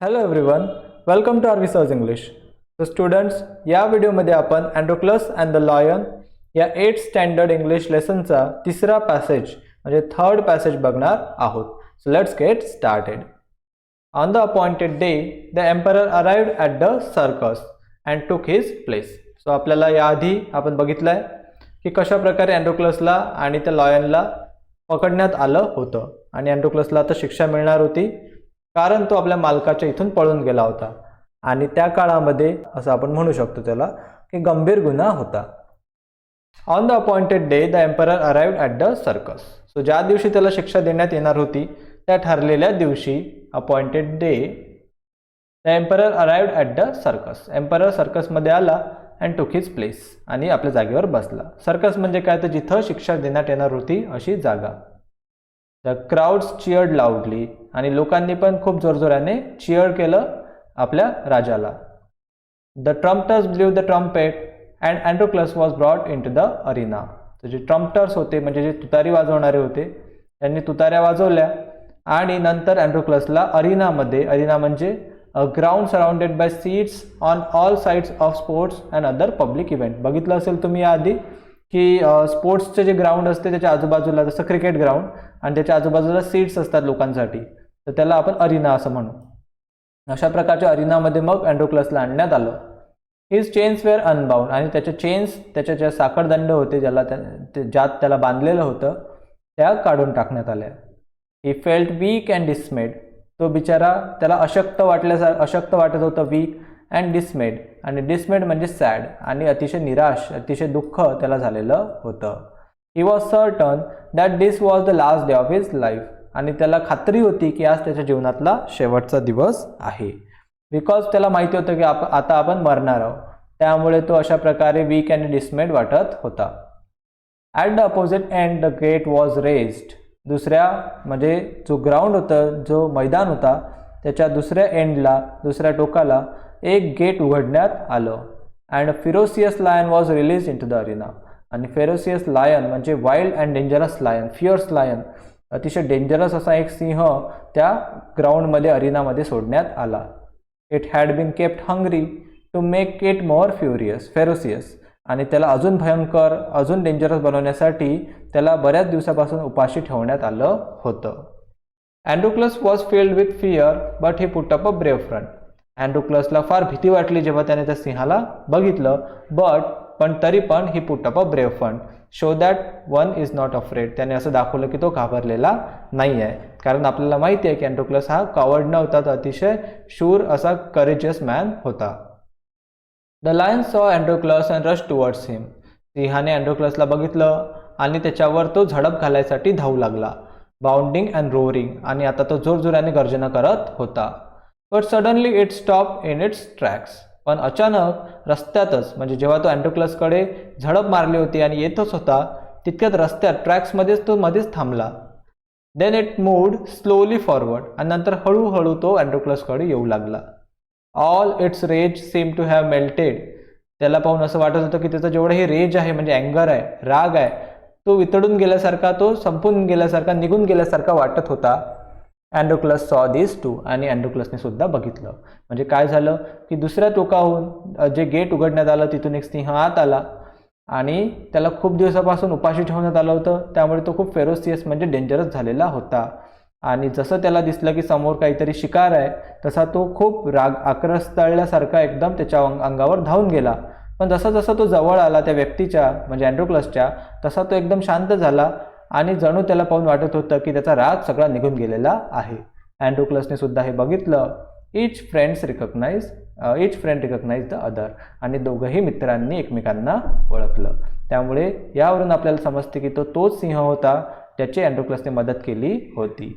Hello everyone, welcome to our research English. So students, या व्हिडिओमध्ये आपण अँड्रोक्लस अँड द लायन या 8th स्टँडर्ड इंग्लिश लेसनचा तिसरा पॅसेज म्हणजे थर्ड पॅसेज बघणार आहोत. So let's get started. On the appointed day the emperor arrived at the circus and टूक his place. So आपल्याला याआधी आपण बघितलं आहे की कशा प्रकारे अँड्रोक्लसला आणि त्या लायनला पकडण्यात आलं होतं आणि अँड्रोक्लसला आता शिक्षा मिळणार होती कारण तो आपल्या मालकाच्या इथून पळून गेला होता आणि त्या काळामध्ये असं आपण म्हणू शकतो त्याला की गंभीर गुन्हा होता. On the appointed day the emperor arrived at the circus. So ज्या दिवशी त्याला शिक्षा देण्यात येणार होती त्या ठरलेल्या दिवशी appointed day the emperor arrived at the circus. Emperor सर्कसमध्ये आला अँड टूक हिज प्लेस आणि आपल्या जागेवर बसला. सर्कस म्हणजे काय, तर जिथं शिक्षा देण्यात येणार होती अशी जागा. द क्राउड्स चिअर्ड लाऊडली आणि लोकांनी पण खूप जोरजोराने चिअर केलं आपल्या राजाला. The trumpeters blew the trumpet and Androclus was brought in to the arena. तर जे ट्रम्पटर्स होते म्हणजे जे तुतारी वाजवणारे होते त्यांनी तुताऱ्या वाजवल्या आणि नंतर अँड्रोक्लसला अरिनामध्ये, अरिना म्हणजे a ground surrounded by seats on all sides of sports and other public event. बघितलं असेल तुम्ही याआधी की स्पोर्ट्सचे जे ग्राउंड असते त्याच्या आजूबाजूला, जसं क्रिकेट ग्राउंड, आणि त्याच्या आजूबाजूला सीट्स असतात लोकांसाठी, तर त्याला आपण अरिना असं म्हणू. अशा प्रकारच्या अरिनामध्ये मग अँड्रोक्लसला आणण्यात आलं. हिज चेन्स वेअर अनबाउंड आणि त्याच्या चेन्स, त्याच्या ज्या साखळदंड होते ज्याला ज्यात त्याला बांधलेलं होतं त्या काढून टाकण्यात आल्या. He felt weak and dismayed. तो बिचारा, त्याला अशक्त वाटत होतं. वीक अँड डिसमेड, आणि डिसमेड म्हणजे सॅड आणि अतिशय निराश, अतिशय दुःख त्याला झालेलं होतं. He was certain that this was the last day of his life. आणि त्याला खात्री होती की आज त्याच्या जीवनातला शेवटचा दिवस आहे. बिकॉज त्याला माहिती होतं की आता आपण मरणार आहोत, त्यामुळे तो अशा प्रकारे वीक अँड डिसमेड वाटत होता. At the opposite end the gate was raised. दुसऱ्या म्हणजे जो ग्राउंड होतं, जो मैदान होता, त्याच्या दुसऱ्या एंडला, दुसऱ्या टोकाला एक गेट उघडण्यात आलं. And ferocious lion was release in to the arena. आणि फेरोसियस लायन म्हणजे wild and dangerous lion, fierce lion, अतिशय डेंजरस असा एक सिंह त्या ग्राउंडमध्ये, अरिनामध्ये सोडण्यात आला. It had been kept hungry to make it more ferocious. आणि त्याला अजून भयंकर, अजून डेंजरस बनवण्यासाठी त्याला बऱ्याच दिवसापासून उपाशी ठेवण्यात आलं होतं. Androclus was filled with fear but he put up a brave front. अँड्रोक्लसला फार भीती वाटली जेव्हा त्याने त्या सिंहाला बघितलं, पण तरी पण he put up a brave front show that one is not afraid. त्याने असं दाखवलं की तो घाबरलेला नाही आहे, कारण आपल्याला माहिती आहे की अँड्रोक्लस हा कॉवर्ड नव्हता, तर अतिशय शूर असा करेजियस मॅन होता. द लायन सॉ अँड्रोक्लस अँड रश टुवर्ड्स हिम. सिंहाने अँड्रोक्लसला बघितलं आणि त्याच्यावर तो झडप घालायसाठी धावू लागला. बाउंडिंग अँड रोअरिंग, आणि आता तो जोरजोराने गर्जना करत होता. But suddenly it stop in its tracks. पण अचानक रस्त्यातच, म्हणजे जेव्हा तो अँड्रोक्लसकडे झडप मारली होती आणि येतच होता, तितक्यात रस्त्यात ट्रॅक्समध्येच तो मध्येच थांबला. Then it moved slowly forward. आणि नंतर हळूहळू तो अँड्रोक्लसकडे येऊ लागला. All its rage seem to have melted. त्याला पाहून असं वाटत होतं की त्याचं जेवढं हे रेज आहे, म्हणजे अँगर आहे, राग आहे, तो वितळून गेल्यासारखा, तो संपून गेल्यासारखा, निघून गेल्यासारखा वाटत होता. अँड्रोक्लस सॉ दिस टू. आणि अँड्रोक्लसने सुद्धा बघितलं. म्हणजे काय झालं की दुसऱ्या टोकाहून जे गेट उघडण्यात आलं तिथून एक सिंह आत आला आणि त्याला खूप दिवसापासून उपाशी ठेवण्यात आलं होतं, त्यामुळे तो खूप फेरोसियस म्हणजे डेंजरस झालेला होता. आणि जसं त्याला दिसलं की समोर काहीतरी शिकार आहे, तसा तो खूप आक्रस्ताळल्यासारखा एकदम त्याच्या अंगावर धावून गेला. पण जसं तो जवळ आला त्या व्यक्तीच्या, म्हणजे अँड्रोक्लसच्या, तसा तो एकदम शांत झाला आणि जणू त्याला पाहून वाटत होतं की त्याचा राग सगळा निघून गेलेला आहे. अँड्रोक्लसने सुद्धा हे बघितलं. इच फ्रेंड रिकग्नाइज द अदर. आणि दोघंही मित्रांनी एकमेकांना ओळखलं. त्यामुळे यावरून आपल्याला समजते की तोच सिंह होता ज्याची अँड्रोक्लसने मदत केली होती.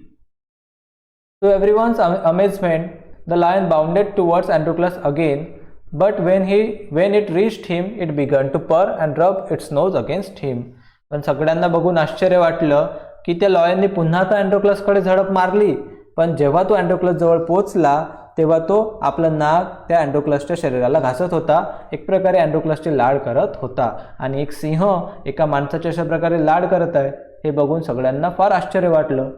To everyone's amazement, the lion bounded towards Androclus again, but when it reached him, it began to purr and rub its nose against him. पण सगळ्यांना बघून आश्चर्य वाटलं की त्या लॉयनने पुन्हा तर अँड्रोक्लसकडे झडप मारली, पण जेव्हा तो अँड्रोक्लस जवळ पोहोचला तेव्हा तो आपलं नाक त्या अँड्रोक्लसच्या शरीराला घासत होता, एक प्रकारे अँड्रोक्लसचे लाड करत होता. आणि एक सिंह एका माणसाच्या अशा प्रकारे लाड करत आहे हे बघून सगळ्यांना फार आश्चर्य वाटलं.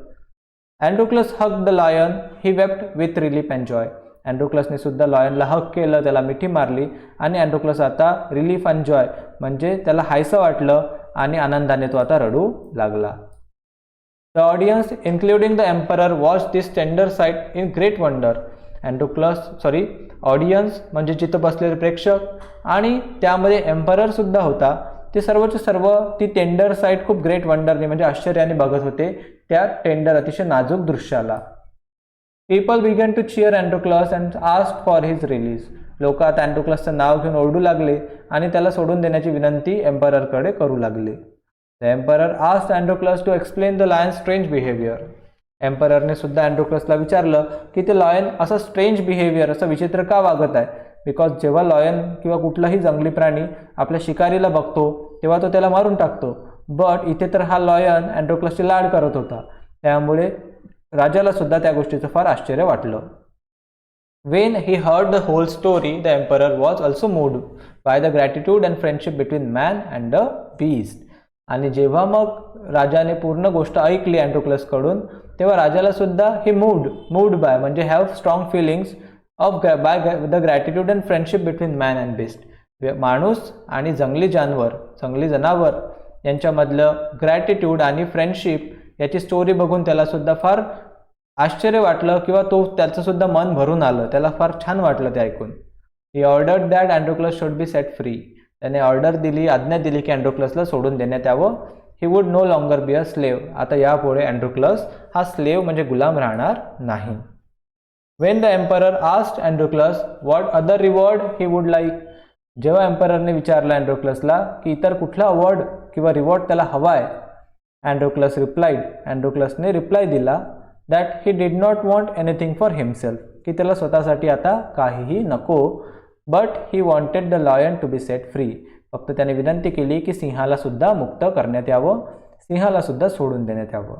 Androclus hug the lion, he wept with relief and joy. अँड्रोक्लसने सुद्धा लॉयनला हक केलं, त्याला मिठी मारली आणि अँड्रोक्लस आता रिलीफ अँड जॉय म्हणजे त्याला हायसं वाटलं आणि आनंदाने तो आता रडू लागला. The audience including the emperor watch this tender site in great wonder. Audience म्हणजे जिथं बसलेले प्रेक्षक आणि त्यामध्ये एम्परर सुद्धा होता, ते सर्वचे सर्व ती टेंडर साइट खूप ग्रेट वंडरने म्हणजे आश्चर्याने बघत होते त्या टेंडर अतिशय नाजूक दृश्याला. People began to cheer Androclus and asked for his release. लोक आता अँड्रोक्लसचं नाव घेऊन ओरडू लागले आणि त्याला सोडून देण्याची विनंती एम्पररकडे करू लागले. The emperor asked Androclus to explain the lion strange behaviour. एम्पररने सुद्धा अँड्रोक्लसला विचारलं की ते लॉयन असं स्ट्रेंज बिहेवियर, असं विचित्र का वागत आहे. बिकॉज जेव्हा लॉयन किंवा कुठलाही जंगली प्राणी आपल्या शिकारीला बघतो तेव्हा तो त्याला मारून टाकतो, बट इथे तर हा लॉयन अँड्रोक्लसची लाड करत होता. त्यामुळे राजाला सुद्धा त्या गोष्टीचं फार आश्चर्य वाटलं. When he heard the whole story, the emperor was also moved by the gratitude and friendship between man and the beast. आणि जेव्हा मग राजाने पूर्ण गोष्ट ऐकली अँड्रोक्लसकडून, तेव्हा राजाला सुद्धा ही मूड बाय म्हणजे have strong feelings of by the gratitude and friendship between man and beast. माणूस आणि जंगली जनावर यांच्यामधलं ग्रॅटिट्यूड आणि फ्रेंडशिप याची स्टोरी बघून त्याला सुद्धा फार आश्चर्य वाटलं किंवा त्याचं सुद्धा मन भरून आलं, त्याला फार छान वाटलं ते ऐकून. He ordered that Androclus should be set free. त्याने आज्ञा दिली की अँड्रोक्लसला सोडून देण्यात यावं. He would no longer be a slave. आता यापुढे अँड्रोक्लस हा स्लेव म्हणजे गुलाम राहणार नाही. When the emperor asked Androclus what other reward he would like. जेव्हा एम्पररने विचारलं अँड्रोक्लसला की इतर कुठला अवॉर्ड किंवा रिवॉर्ड त्याला हवा आहे, अँड्रोक्लसने रिप्लाय दिला that he did not want anything for himself, की त्याला स्वतःसाठी आता काहीही नको, but he wanted the lion to be set free. फक्त त्याने विनंती केली की सिंहाला सुद्धा मुक्त करण्यात यावं, सिंहाला सुद्धा सोडून देण्यात यावं.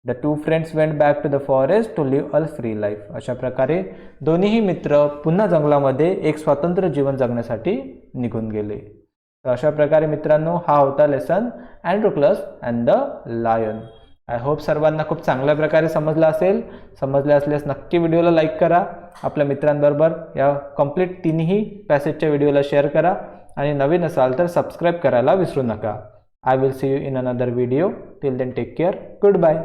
The two friends went back to the forest to live a free life. अशा प्रकारे दोन्हीही मित्र पुन्हा जंगलामध्ये एक स्वतंत्र जीवन जगण्यासाठी निघून गेले. तर अशा प्रकारे मित्रांनो हा होता lesson Androclus and the lion. I hope सर्वांना खूप चांगल्या प्रकारे समजलं असेल. समजले असल्यास नक्की व्हिडिओला लाईक करा, आपल्या मित्रांबरोबर या कंप्लीट तिन्ही पॅसेजच्या व्हिडिओला शेअर करा आणि नवीन असाल तर सबस्क्राईब करायला विसरू नका. I will see you in another video. Till then take care. Good bye.